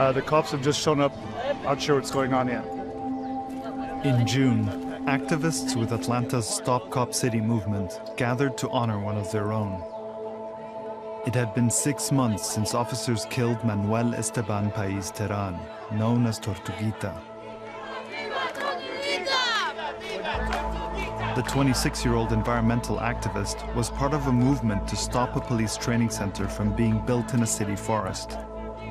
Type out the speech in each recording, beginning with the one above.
The cops have just shown up. Not sure what's going on yet. In June, activists with Atlanta's Stop Cop City movement gathered to honor one of their own. It had been 6 months since officers killed Manuel Esteban Pais Terán, known as Tortuguita. The 26-year-old environmental activist was part of a movement to stop a police training center from being built in a city forest.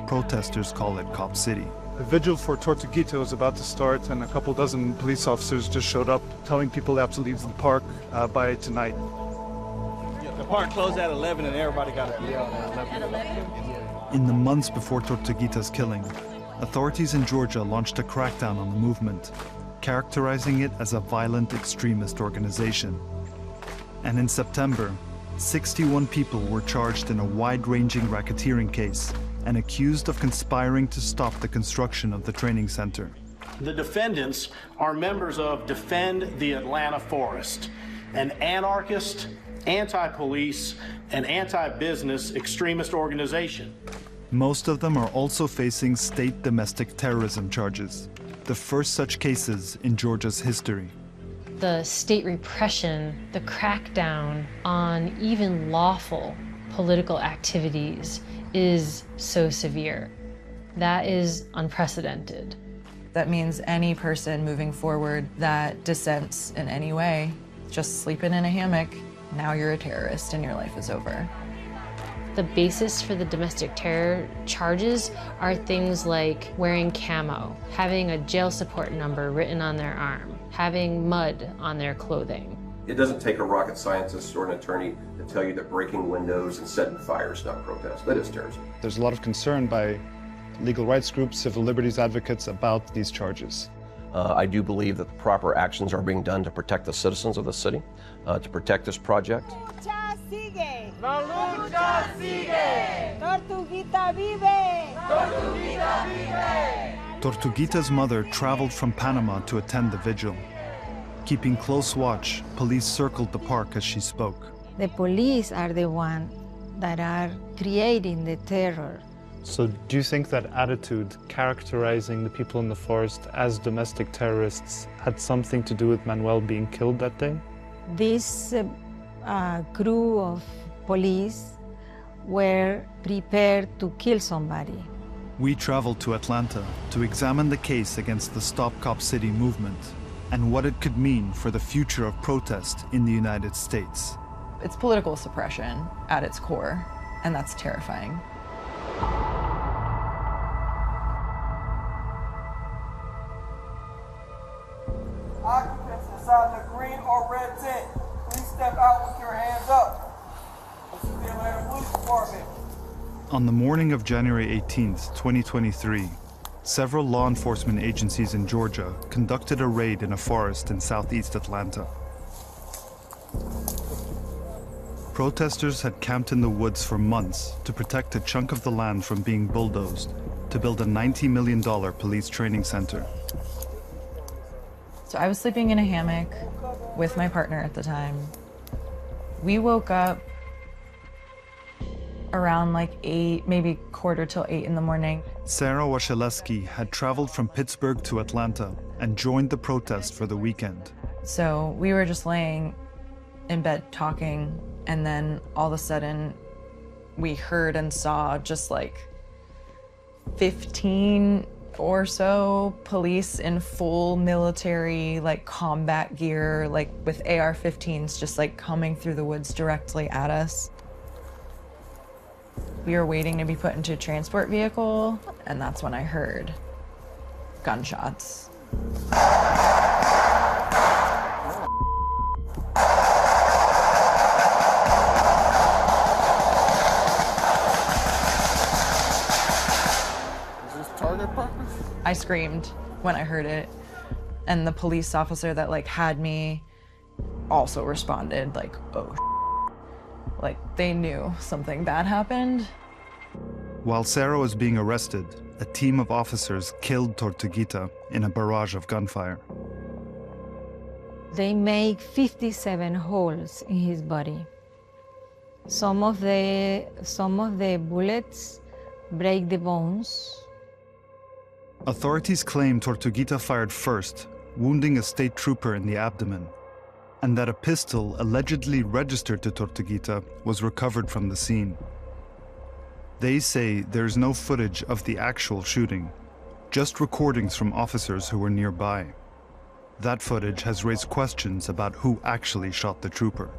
Protesters call it Cop City. The vigil for Tortuguita was about to start, and a couple dozen police officers just showed up, telling people they have to leave the park by tonight. The park closed at 11 and everybody got to be out at 11. In the months before Tortuguita's killing, authorities in Georgia launched a crackdown on the movement, characterizing it as a violent extremist organization. And in September, 61 people were charged in a wide-ranging racketeering case and accused of conspiring to stop the construction of the training center. The defendants are members of Defend the Atlanta Forest, an anarchist, anti-police, and anti-business extremist organization. Most of them are also facing state domestic terrorism charges, the first such cases in Georgia's history. The state repression, the crackdown on even lawful political activities is so severe. That is unprecedented. That means any person moving forward that dissents in any way, just sleeping in a hammock, now you're a terrorist and your life is over. The basis for the domestic terror charges are things like wearing camo, having a jail support number written on their arm, having mud on their clothing. It doesn't take a rocket scientist or an attorney to tell you that breaking windows and setting fires is not protest. That is terrorism. There's a lot of concern by legal rights groups, civil liberties advocates about these charges. I do believe that the proper actions are being done to protect the citizens of the city, to protect this project. La lucha sigue. La lucha sigue. Tortuguita vive. Tortuguita vive. Tortuguita's mother traveled from Panama to attend the vigil. Keeping close watch, police circled the park as she spoke. The police are the ones that are creating the terror. So do you think that attitude, characterizing the people in the forest as domestic terrorists, had something to do with Manuel being killed that day? This crew of police were prepared to kill somebody. We traveled to Atlanta to examine the case against the Stop Cop City movement and what it could mean for the future of protest in the United States. It's political suppression at its core, and that's terrifying. Occupants inside the green or red tent, please step out with your hands up. This is the Atlanta Police Department. On the morning of January 18th, 2023, several law enforcement agencies in Georgia conducted a raid in a forest in southeast Atlanta. Protesters had camped in the woods for months to protect a chunk of the land from being bulldozed to build a $90 million police training center. So I was sleeping in a hammock with my partner at the time. We woke up around like 8, maybe quarter till 8 in the morning. Sarah Wasilewski had traveled from Pittsburgh to Atlanta and joined the protest for the weekend. So we were just laying in bed talking, and then all of a sudden we heard and saw just like 15 or so police in full military, like combat gear, like with AR-15s just like coming through the woods directly at us. We were waiting to be put into a transport vehicle, and that's when I heard gunshots. I screamed when I heard it, and the police officer that like had me also responded like, oh, like they knew something bad happened. While Sarah was being arrested, a team of officers killed Tortuguita in a barrage of gunfire. They make 57 holes in his body. Some of the bullets break the bones. Authorities claim Tortuguita fired first, wounding a state trooper in the abdomen, and that a pistol allegedly registered to Tortuguita was recovered from the scene. They say there's no footage of the actual shooting, just recordings from officers who were nearby. That footage has raised questions about who actually shot the trooper.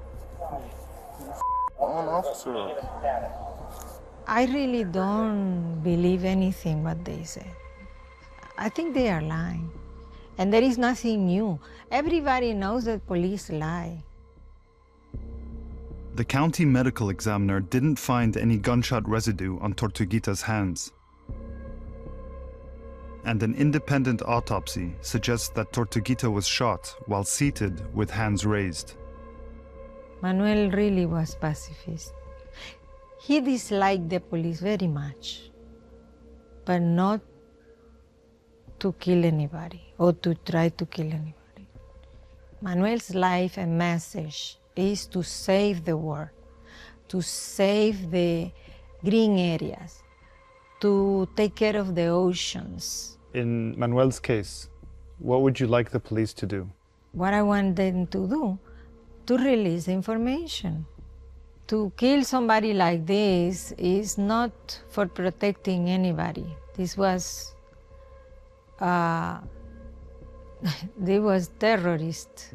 I really don't believe anything what they say. I think they are lying. And there is nothing new. Everybody knows that police lie. The county medical examiner didn't find any gunshot residue on Tortuguita's hands. And an independent autopsy suggests that Tortuguita was shot while seated with hands raised. Manuel really was pacifist. He disliked the police very much, but not to kill anybody or to try to kill anybody. Manuel's life and message is to save the world, to save the green areas, to take care of the oceans. In Manuel's case, what would you like the police to do? What I want them to do, to release information. To kill somebody like this is not for protecting anybody. This was, they was terrorists.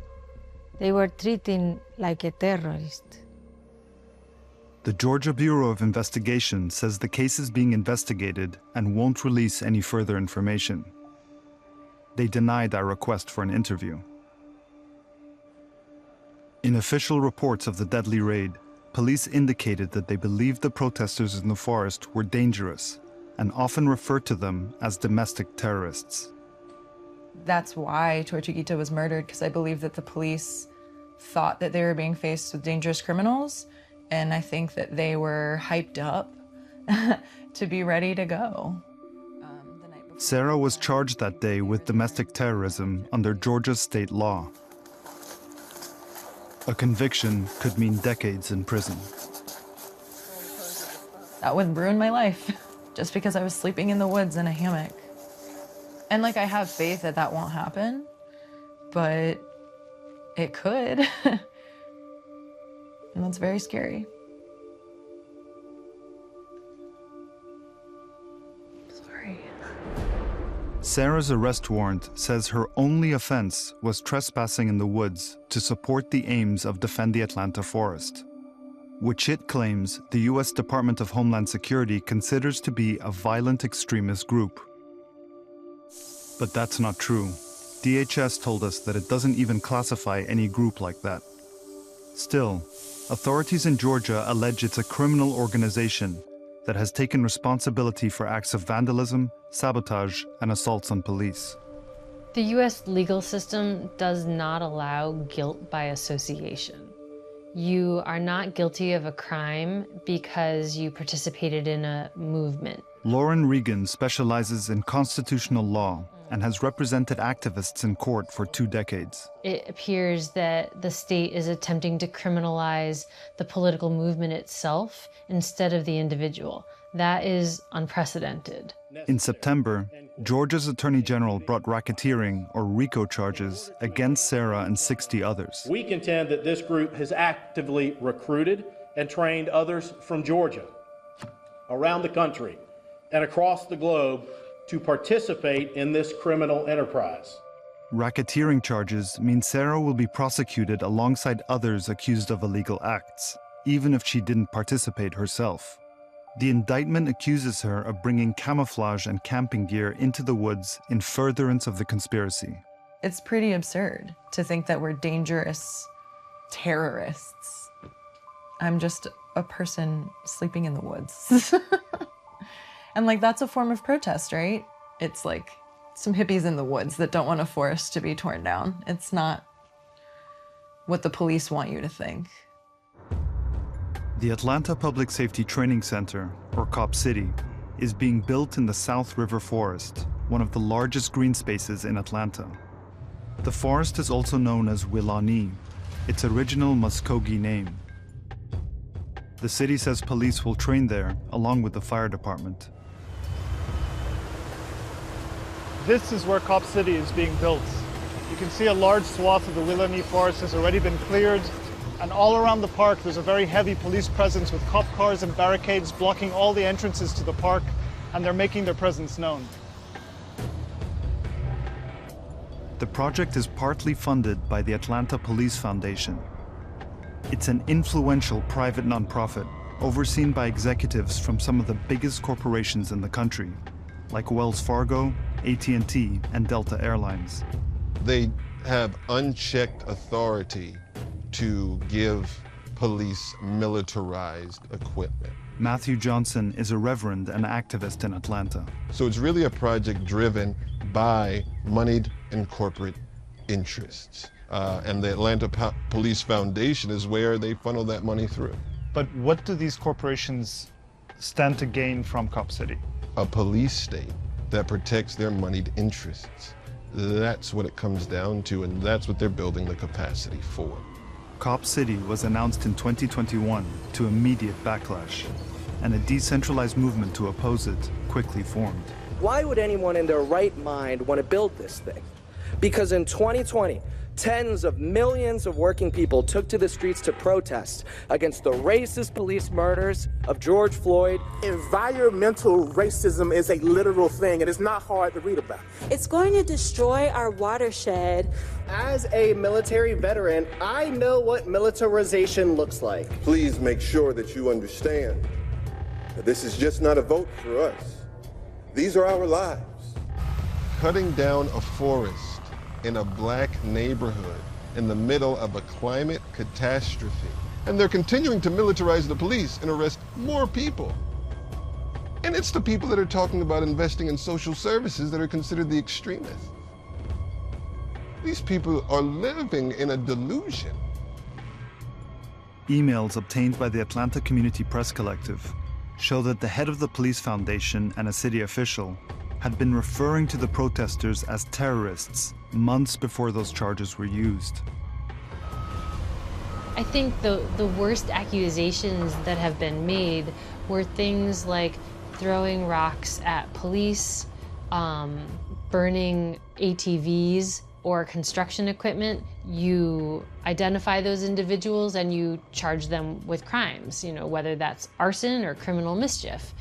They were treating like a terrorist. The Georgia Bureau of Investigation says the case is being investigated and won't release any further information. They denied our request for an interview. In official reports of the deadly raid, police indicated that they believed the protesters in the forest were dangerous and often referred to them as domestic terrorists. That's why Tortuguita was murdered, because I believe that the police thought that they were being faced with dangerous criminals, and I think that they were hyped up to be ready to go. Sarah was charged that day with domestic terrorism under Georgia's state law. A conviction could mean decades in prison. That would ruin my life, just because I was sleeping in the woods in a hammock. And like, I have faith that that won't happen, but it could. And that's very scary. Sorry. Sarah's arrest warrant says her only offense was trespassing in the woods to support the aims of Defend the Atlanta Forest, which it claims the U.S. Department of Homeland Security considers to be a violent extremist group. But that's not true. DHS told us that it doesn't even classify any group like that. Still, authorities in Georgia allege it's a criminal organization that has taken responsibility for acts of vandalism, sabotage, and assaults on police. The U.S. legal system does not allow guilt by association. You are not guilty of a crime because you participated in a movement. Lauren Regan specializes in constitutional law and has represented activists in court for 2 decades. It appears that the state is attempting to criminalize the political movement itself instead of the individual. That is unprecedented. In September, Georgia's Attorney General brought racketeering, or RICO, charges against Sarah and 60 others. We contend that this group has actively recruited and trained others from Georgia, around the country, and across the globe to participate in this criminal enterprise. Racketeering charges mean Sarah will be prosecuted alongside others accused of illegal acts, even if she didn't participate herself. The indictment accuses her of bringing camouflage and camping gear into the woods in furtherance of the conspiracy. It's pretty absurd to think that we're dangerous terrorists. I'm just a person sleeping in the woods. And like, that's a form of protest, right? It's like some hippies in the woods that don't want a forest to be torn down. It's not what the police want you to think. The Atlanta Public Safety Training Center, or Cop City, is being built in the South River Forest, one of the largest green spaces in Atlanta. The forest is also known as Wilani, its original Muskogee name. The city says police will train there, along with the fire department. This is where Cop City is being built. You can see a large swath of the Willani forest has already been cleared, and all around the park there's a very heavy police presence with cop cars and barricades blocking all the entrances to the park, and they're making their presence known. The project is partly funded by the Atlanta Police Foundation. It's an influential private nonprofit overseen by executives from some of the biggest corporations in the country, like Wells Fargo, AT&T, and Delta Airlines. They have unchecked authority to give police militarized equipment. Matthew Johnson is a reverend and activist in Atlanta. So it's really a project driven by moneyed and corporate interests. And the Atlanta Police Foundation is where they funnel that money through. But what do these corporations stand to gain from Cop City? A police state that protects their moneyed interests. That's what it comes down to, and that's what they're building the capacity for. Cop City was announced in 2021 to immediate backlash, and a decentralized movement to oppose it quickly formed. Why would anyone in their right mind want to build this thing? Because in 2020, tens of millions of working people took to the streets to protest against the racist police murders of George Floyd. Environmental racism is a literal thing, and it's not hard to read about. It's going to destroy our watershed. As a military veteran, I know what militarization looks like. Please make sure that you understand that this is just not a vote for us. These are our lives. Cutting down a forest in a black neighborhood in the middle of a climate catastrophe. And they're continuing to militarize the police and arrest more people. And it's the people that are talking about investing in social services that are considered the extremists. These people are living in a delusion. Emails obtained by the Atlanta Community Press Collective show that the head of the police foundation and a city official had been referring to the protesters as terrorists months before those charges were used. I think the worst accusations that have been made were things like throwing rocks at police, burning ATVs or construction equipment. You identify those individuals and you charge them with crimes, whether that's arson or criminal mischief.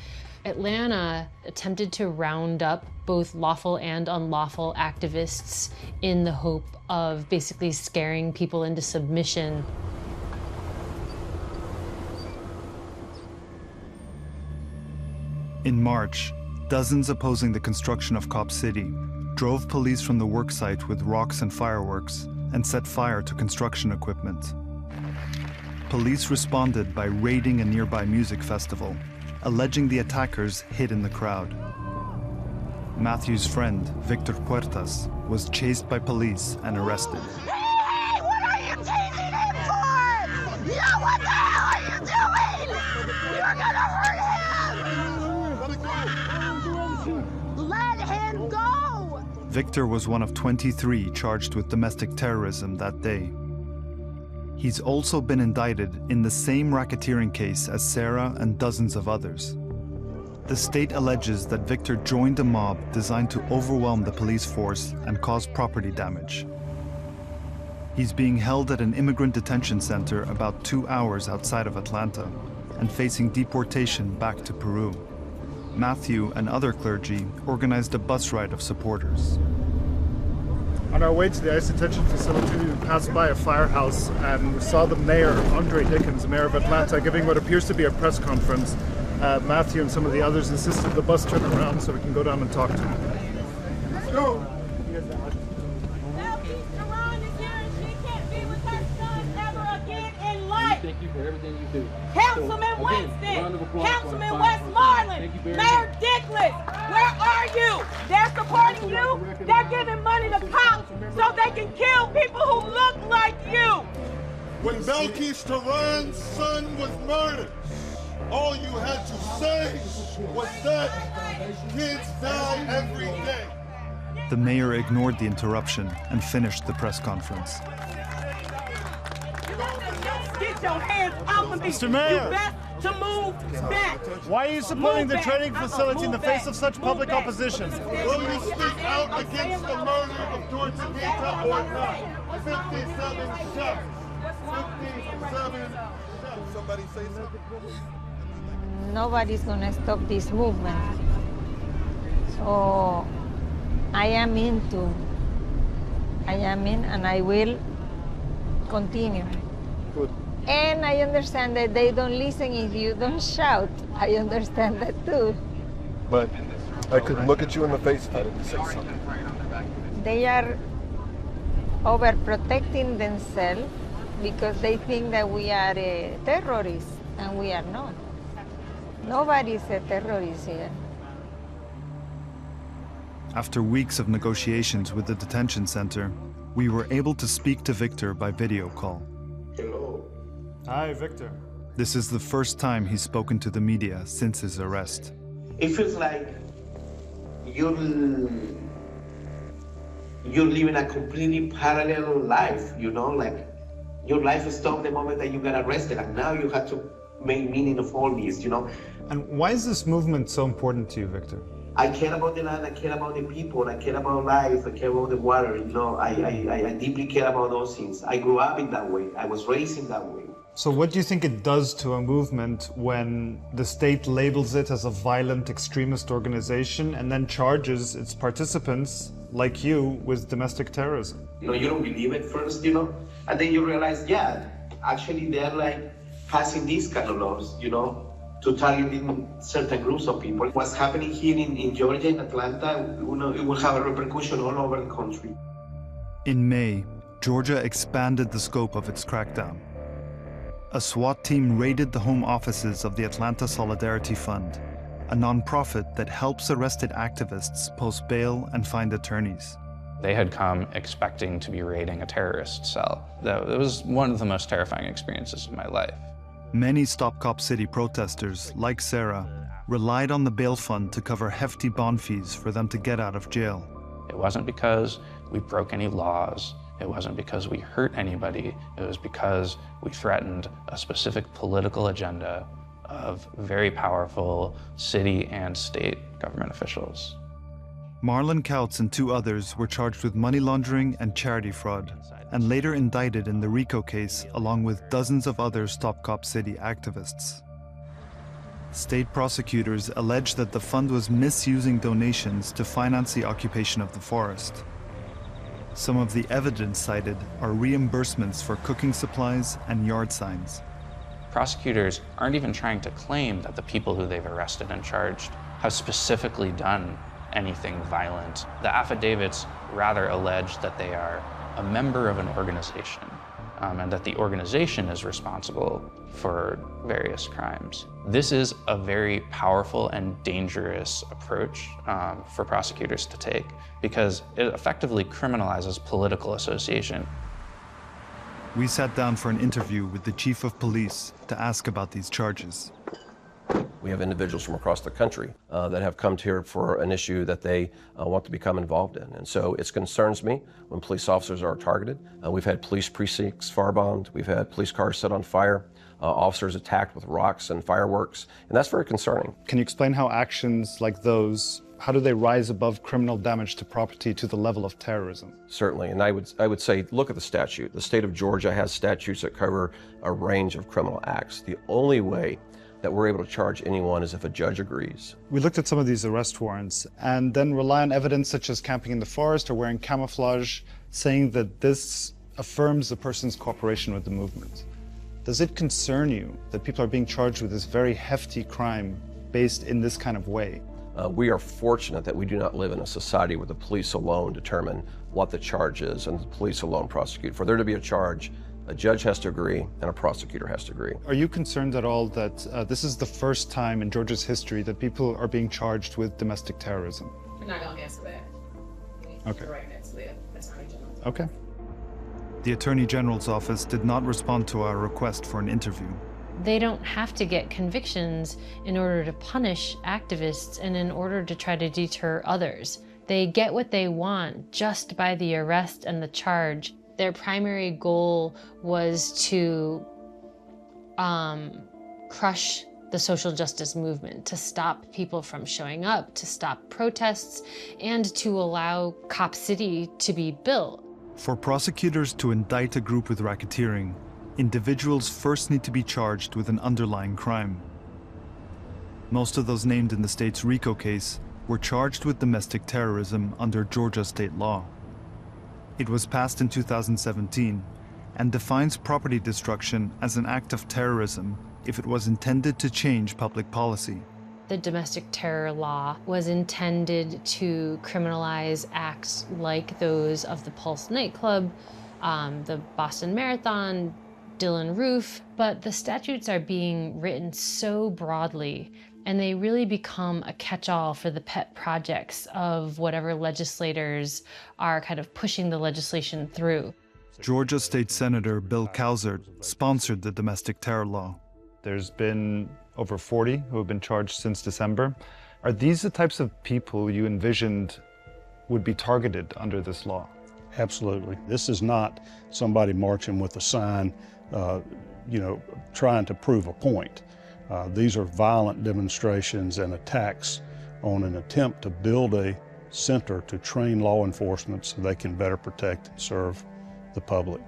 Atlanta attempted to round up both lawful and unlawful activists in the hope of basically scaring people into submission. In March, dozens opposing the construction of Cop City drove police from the worksite with rocks and fireworks and set fire to construction equipment. Police responded by raiding a nearby music festival, alleging the attackers hid in the crowd. Matthew's friend, Victor Puertas, was chased by police and arrested. Hey, what are you chasing him for? Yeah, what the hell are you doing? You're gonna hurt him! Let him go! Victor was one of 23 charged with domestic terrorism that day. He's also been indicted in the same racketeering case as Sarah and dozens of others. The state alleges that Victor joined a mob designed to overwhelm the police force and cause property damage. He's being held at an immigrant detention center about 2 hours outside of Atlanta and facing deportation back to Peru. Matthew and other clergy organized a bus ride of supporters. On our way to the ICE detention facility, we passed by a firehouse and we saw the mayor, Andre Dickens, the mayor of Atlanta, giving what appears to be a press conference. Matthew and some of the others insisted the bus turn around so we can go down and talk to him. Let's go! Iran is here and she can't be with her son ever again in life. Thank you for everything you do. Councilman Winston, Councilman Westmoreland, Mayor Dickless, where are you? They're supporting you. They're giving money to cops so they can kill people who look like you. When Belkis Tehran's son was murdered, all you had to say was that kids die every day. The mayor ignored the interruption and finished the press conference. Get your hands off of me. Mr. Mayor. You best to move back. Why are you supporting the training facility in the face of such public opposition? Will you speak out against the murder of George Zagita or not? 57 shots. 57 shots. Somebody say something. Nobody's gonna stop this movement. So I am in and I will continue. Good. And I understand that they don't listen if you don't shout. I understand that too. But I couldn't look at you in the face if I didn't say something. They are overprotecting themselves because they think that we are terrorists, and we are not. Nobody's a terrorist here. After weeks of negotiations with the detention center, we were able to speak to Victor by video call. Hello. Hi, Victor. This is the first time he's spoken to the media since his arrest. It feels like you're living a completely parallel life, you know, like your life stopped the moment that you got arrested, and now you have to make meaning of all this, you know. And why is this movement so important to you, Victor? I care about the land, I care about the people, I care about life, I care about the water, you know, I deeply care about those things. I grew up in that way, I was raised in that way. So what do you think it does to a movement when the state labels it as a violent extremist organization and then charges its participants, like you, with domestic terrorism? You know, you don't believe it first, you know, and then you realize, yeah, actually they're like passing these kind of laws, you know, to targeting certain groups of people. What's happening here in Georgia, in Atlanta, you know, it will have a repercussion all over the country. In May, Georgia expanded the scope of its crackdown. A SWAT team raided the home offices of the Atlanta Solidarity Fund, a nonprofit that helps arrested activists post bail and find attorneys. They had come expecting to be raiding a terrorist cell. It was one of the most terrifying experiences of my life. Many Stop Cop City protesters, like Sarah, relied on the bail fund to cover hefty bond fees for them to get out of jail. It wasn't because we broke any laws. It wasn't because we hurt anybody. It was because we threatened a specific political agenda of very powerful city and state government officials. Marlon Kautz and 2 others were charged with money laundering and charity fraud, and later indicted in the RICO case along with dozens of other Stop Cop City activists. State prosecutors alleged that the fund was misusing donations to finance the occupation of the forest. Some of the evidence cited are reimbursements for cooking supplies and yard signs. Prosecutors aren't even trying to claim that the people who they've arrested and charged have specifically done anything violent. The affidavits rather allege that they are a member of an organization, and that the organization is responsible for various crimes. This is a very powerful and dangerous approach for prosecutors to take, because it effectively criminalizes political association. We sat down for an interview with the chief of police to ask about these charges. We have individuals from across the country that have come here for an issue that they want to become involved in. And so it concerns me when police officers are targeted. We've had police precincts firebombed. We've had police cars set on fire, officers attacked with rocks and fireworks, and that's very concerning. Can you explain how actions like those, how do they rise above criminal damage to property to the level of terrorism? Certainly, and I would say, look at the statute. The state of Georgia has statutes that cover a range of criminal acts. The only way that we're able to charge anyone is if a judge agrees. We looked at some of these arrest warrants and then rely on evidence such as camping in the forest or wearing camouflage, saying that this affirms the person's cooperation with the movement. Does it concern you that people are being charged with this very hefty crime based in this kind of way? We are fortunate that we do not live in a society where the police alone determine what the charge is and the police alone prosecute. For there to be a charge, a judge has to agree and a prosecutor has to agree. Are you concerned at all that this is the first time in Georgia's history that people are being charged with domestic terrorism? We're not going to answer that. Okay. We're right next to the Attorney General. Okay. The Attorney General's office did not respond to our request for an interview. They don't have to get convictions in order to punish activists and in order to try to deter others. They get what they want just by the arrest and the charge. Their primary goal was to crush the social justice movement, to stop people from showing up, to stop protests, and to allow Cop City to be built. For prosecutors to indict a group with racketeering, individuals first need to be charged with an underlying crime. Most of those named in the state's RICO case were charged with domestic terrorism under Georgia state law. It was passed in 2017 and defines property destruction as an act of terrorism if it was intended to change public policy. The domestic terror law was intended to criminalize acts like those of the Pulse nightclub, the Boston Marathon, Dylan Roof, but the statutes are being written so broadly, and they really become a catch-all for the pet projects of whatever legislators are kind of pushing the legislation through. Georgia State Senator Bill Cowsert sponsored the domestic terror law. There's been over 40 who have been charged since December. Are these the types of people you envisioned would be targeted under this law? Absolutely. This is not somebody marching with a sign, trying to prove a point. These are violent demonstrations and attacks on an attempt to build a center to train law enforcement so they can better protect and serve the public.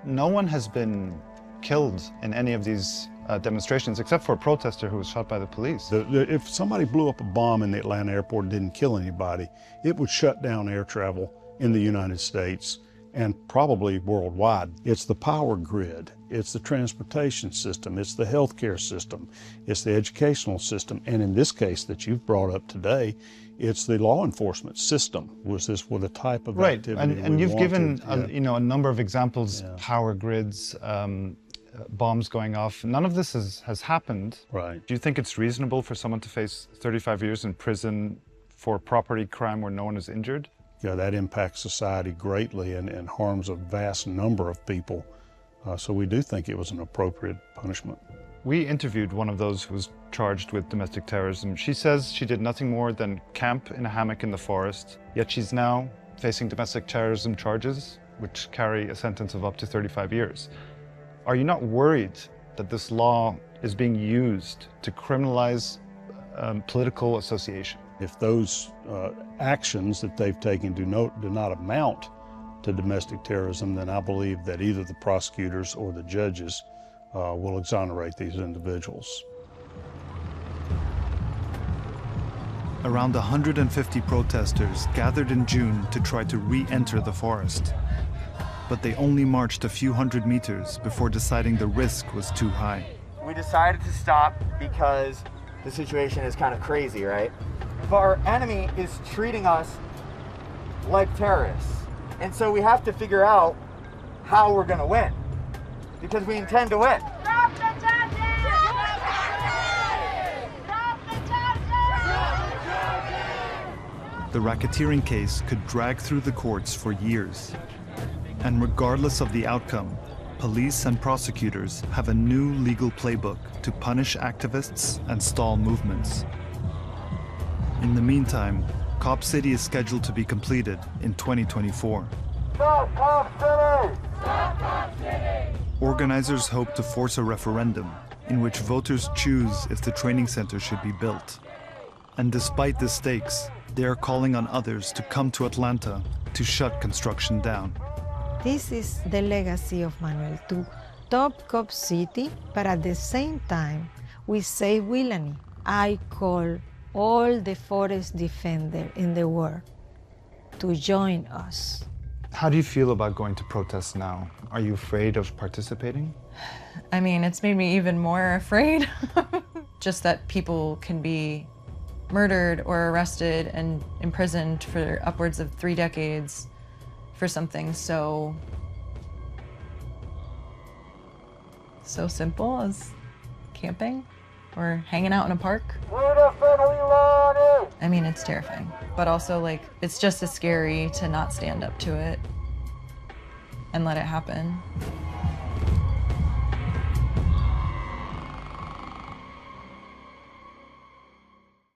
No one has been killed in any of these demonstrations except for a protester who was shot by the police. If somebody blew up a bomb in the Atlanta airport and didn't kill anybody, it would shut down air travel in the United States and probably worldwide. It's the power grid, it's the transportation system, it's the healthcare system, it's the educational system, and in this case that you've brought up today, it's the law enforcement system. Was this with a type of activity? Right, and you've given a number of examples, power grids, bombs going off. None of this has happened. Right. Do you think it's reasonable for someone to face 35 years in prison for property crime where no one is injured? Yeah, that impacts society greatly and harms a vast number of people. So we do think it was an appropriate punishment. We interviewed one of those who was charged with domestic terrorism. She says she did nothing more than camp in a hammock in the forest, yet she's now facing domestic terrorism charges, which carry a sentence of up to 35 years. Are you not worried that this law is being used to criminalize political association? If those actions that they've taken do not amount to domestic terrorism, then I believe that either the prosecutors or the judges will exonerate these individuals. Around 150 protesters gathered in June to try to re-enter the forest. But they only marched a few hundred meters before deciding the risk was too high. We decided to stop because the situation is kind of crazy, right? But our enemy is treating us like terrorists. And so we have to figure out how we're going to win, because we intend to win. Drop the charges! Drop the charges! The racketeering case could drag through the courts for years. And regardless of the outcome, police and prosecutors have a new legal playbook to punish activists and stall movements. In the meantime, Cop City is scheduled to be completed in 2024. Stop Cop City! Stop Cop City! Organizers hope to force a referendum in which voters choose if the training center should be built. And despite the stakes, they are calling on others to come to Atlanta to shut construction down. This is the legacy of Manuel, to top Cop City, but at the same time, we save Willany. I call all the forest defenders in the world to join us. How do you feel about going to protests now? Are you afraid of participating? I mean, it's made me even more afraid. Just that people can be murdered or arrested and imprisoned for upwards of 3 decades for something so simple as camping or hanging out in a park. I mean, it's terrifying, but also like it's just as scary to not stand up to it and let it happen.